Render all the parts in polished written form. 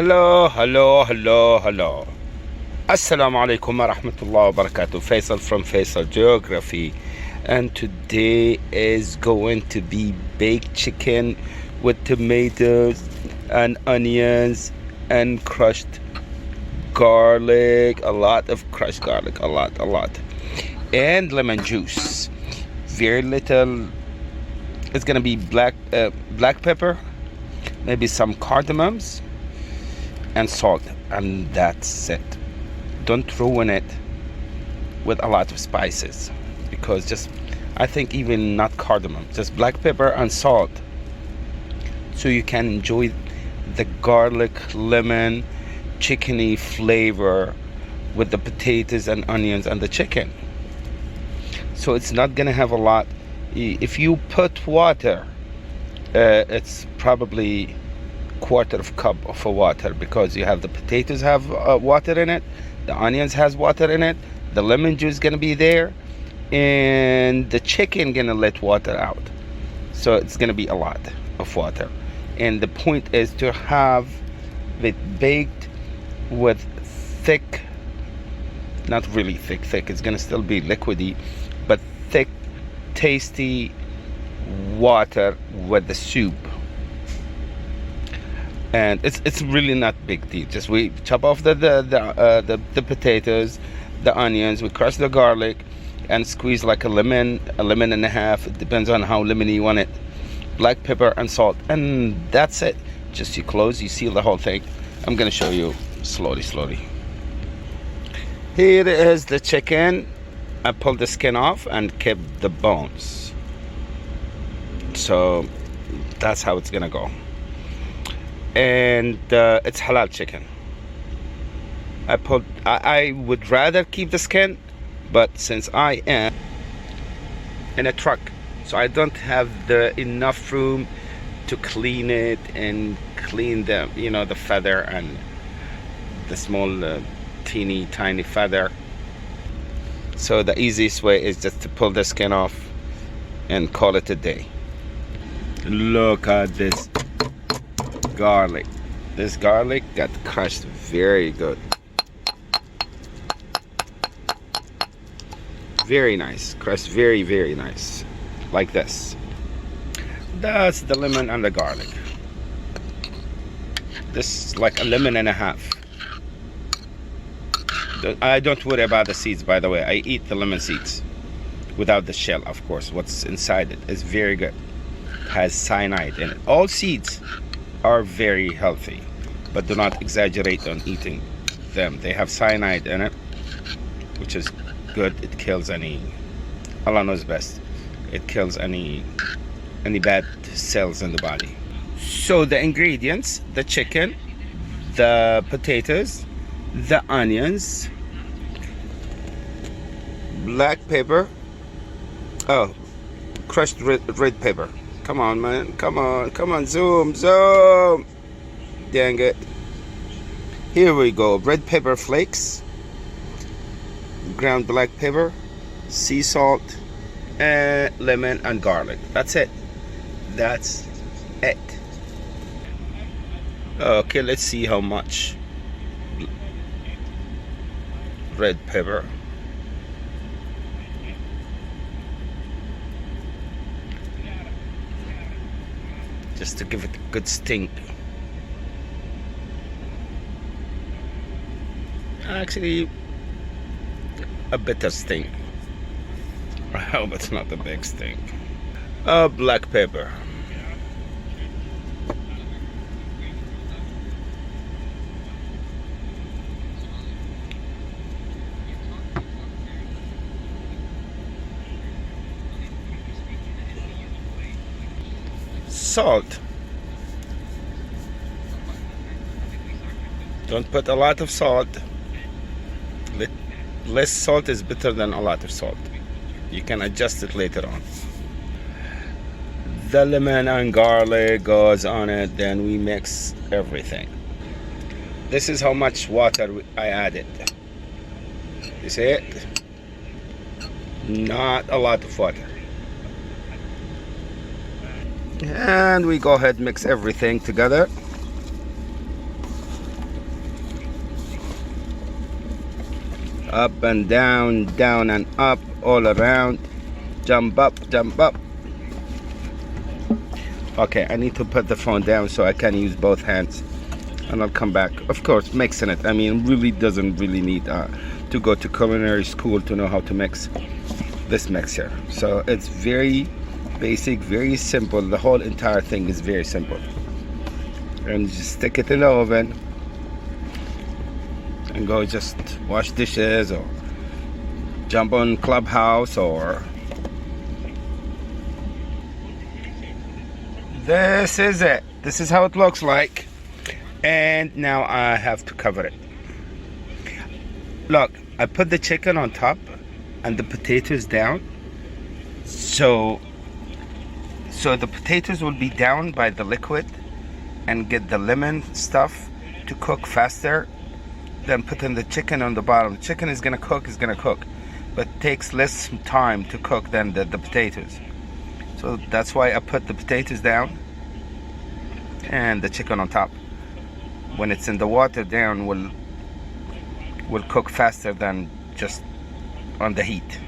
Hello. Assalamu alaikum wa rahmatullahi wa barakatuh. Faisal from Faisal Geography. And today is going to be baked chicken with tomatoes and onions and crushed garlic. A lot of crushed garlic. A lot. And lemon juice. Very little. It's going to be black pepper. Maybe some cardamoms. And salt, and that's it. Don't ruin it with a lot of spices, because I think even not cardamom, just black pepper and salt, so you can enjoy the garlic, lemon, chickeny flavor with the potatoes and onions and the chicken. So it's not gonna have a lot. If you put water, it's probably quarter of cup of water, because you have the potatoes have water in it, the onions has water in it, the lemon juice gonna be there, and the chicken gonna let water out. So it's gonna be a lot of water, and the point is to have it baked with thick, not really thick, it's gonna still be liquidy, but thick, tasty water with the soup. And it's really not big deal. Just we chop off the potatoes, the onions, we crush the garlic, and squeeze like a lemon and a half. It depends on how lemony you want it. Black pepper and salt, and that's it. Just you close, you seal the whole thing. I'm gonna show you slowly. Here is the chicken. I pulled the skin off and kept the bones. So that's how it's gonna go. And it's halal chicken. I would rather keep the skin, but since I am in a truck, so I don't have enough room to clean it and clean the feather and the small teeny tiny feather. So the easiest way is just to pull the skin off and call it a day. Look at this garlic. This garlic got crushed very good. Very nice. Crushed very nice. Like this. That's the lemon and the garlic. This is like a lemon and a half. I don't worry about the seeds, by the way. I eat the lemon seeds without the shell, of course. What's inside it is very good. It has cyanide in it. All seeds are very healthy, but do not exaggerate on eating them. They have cyanide in it, which is good. It kills Allah knows best. It kills any bad cells in the body. So the ingredients: the chicken, the potatoes, the onions, black pepper, crushed red pepper. Come on, man. Come on. Zoom. Dang it. Here we go. Red pepper flakes, ground black pepper, sea salt, and lemon and garlic. That's it. Okay, let's see how much red pepper. Just to give it a good stink. Actually, a bitter stink. I hope it's not a big stink. Black pepper. Salt. Don't put a lot of salt. Less salt is better than a lot of salt. You can adjust it later on. The lemon and garlic goes on it, then we mix everything. This is how much water I added. You see it? Not a lot of water. And we go ahead, mix everything together. Up and down, down and up, all around. Jump up, jump up. Okay, I need to put the phone down so I can use both hands, and I'll come back. Of course, mixing it, I mean, really doesn't really need to go to culinary school to know how to mix this mixture. So it's very basic, very simple. The whole entire thing is very simple. And just stick it in the oven and go just wash dishes or jump on Clubhouse or... This is it. This is how it looks like. And now I have to cover it. Look, I put the chicken on top and the potatoes down. So the potatoes will be down by the liquid and get the lemon stuff to cook faster. Then putting the chicken on the bottom. The chicken is gonna cook, but takes less time to cook than the potatoes. So that's why I put the potatoes down and the chicken on top. When it's in the water down, will cook faster than just on the heat.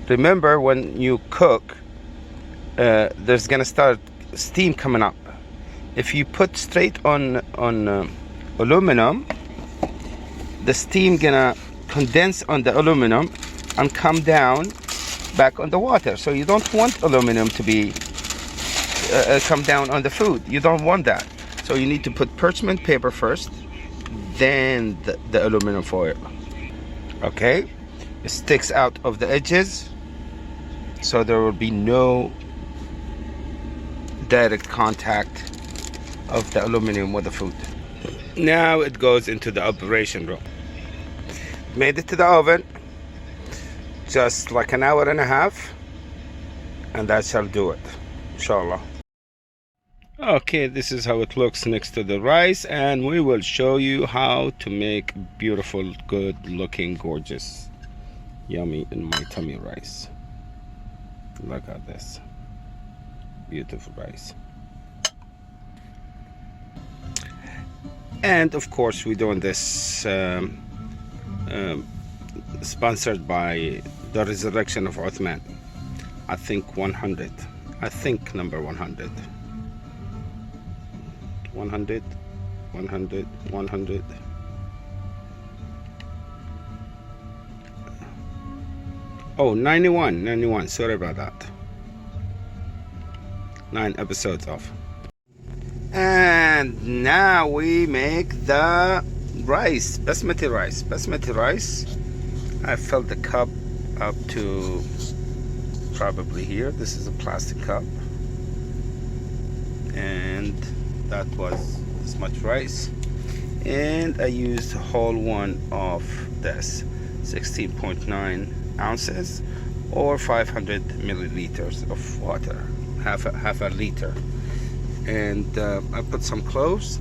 Remember, when you cook, there's gonna start steam coming up. If you put straight on aluminum, the steam gonna condense on the aluminum and come down back on the water. So you don't want aluminum to be come down on the food. You don't want that. So you need to put parchment paper first, then the aluminum foil. Okay, it sticks out of the edges, so there will be no direct contact of the aluminum with the food. Now it goes into the operation room. Made it to the oven, just like an hour and a half, and that shall do it, inshallah. Okay, this is how it looks next to the rice, and we will show you how to make beautiful, good looking, gorgeous, yummy in my tummy rice. Look at this beautiful rice. And of course we're doing this sponsored by the Resurrection of Uthman. I think 100. I think number 100. 100, 100, 100. Oh, 91. Sorry about that. 9 episodes off. And now we make the rice, basmati rice. Basmati rice, I filled the cup up to probably here. This is a plastic cup, and that was this much rice. And I used a whole one of this, 16.9 ounces or 500 milliliters of water, half a liter. And I put some cloves,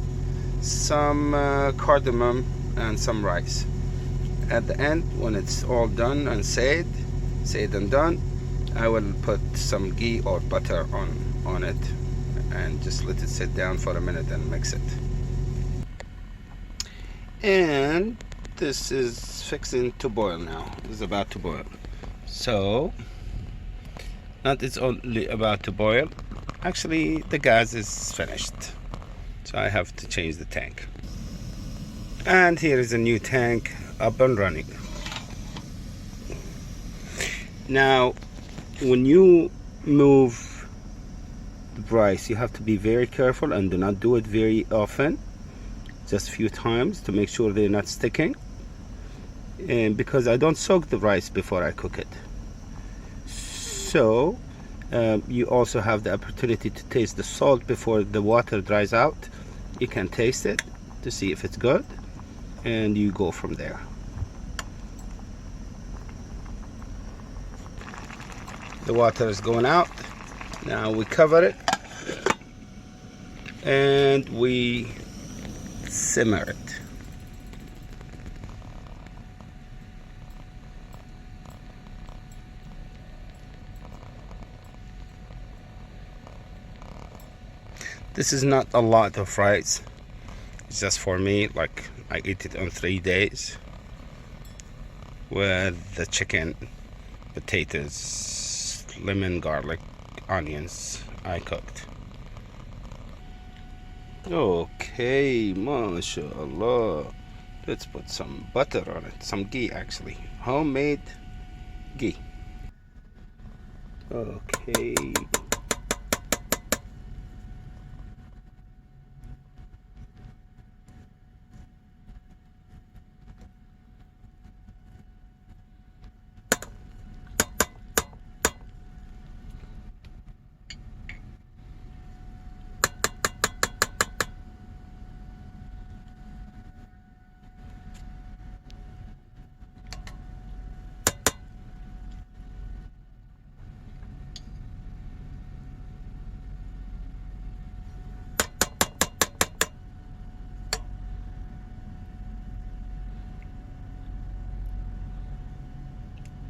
some cardamom, and some rice. At the end, when it's all done and said and done, I will put some ghee or butter on it and just let it sit down for a minute and mix it. And this is fixing to boil now. It's about to boil. So, not it's only about to boil. Actually, the gas is finished, so I have to change the tank. And here is a new tank up and running. Now, when you move the rice, you have to be very careful and do not do it very often, just a few times to make sure they're not sticking. And because I don't soak the rice before I cook it, so you also have the opportunity to taste the salt before the water dries out. You can taste it to see if it's good, and you go from there. The water is going out. Now we cover it and we simmer it. This is not a lot of rice. It's just for me, like I eat it on 3 days. with the chicken, potatoes, lemon, garlic, onions I cooked. Okay, mashallah. Let's put some butter on it, some ghee actually, homemade ghee. Okay.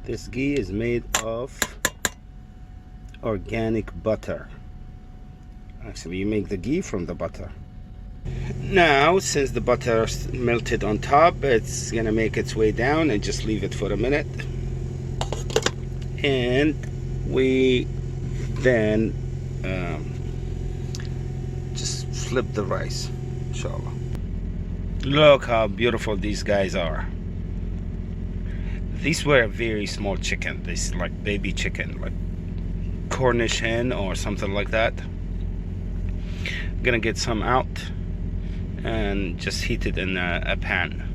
This ghee is made of organic butter. Actually, you make the ghee from the butter. Now, since the butter melted on top, it's gonna make its way down, and just leave it for a minute. And we then just flip the rice, inshallah. Look how beautiful these guys are. These were a very small chicken. This like baby chicken, like Cornish hen or something like that. I'm gonna get some out and just heat it in a pan.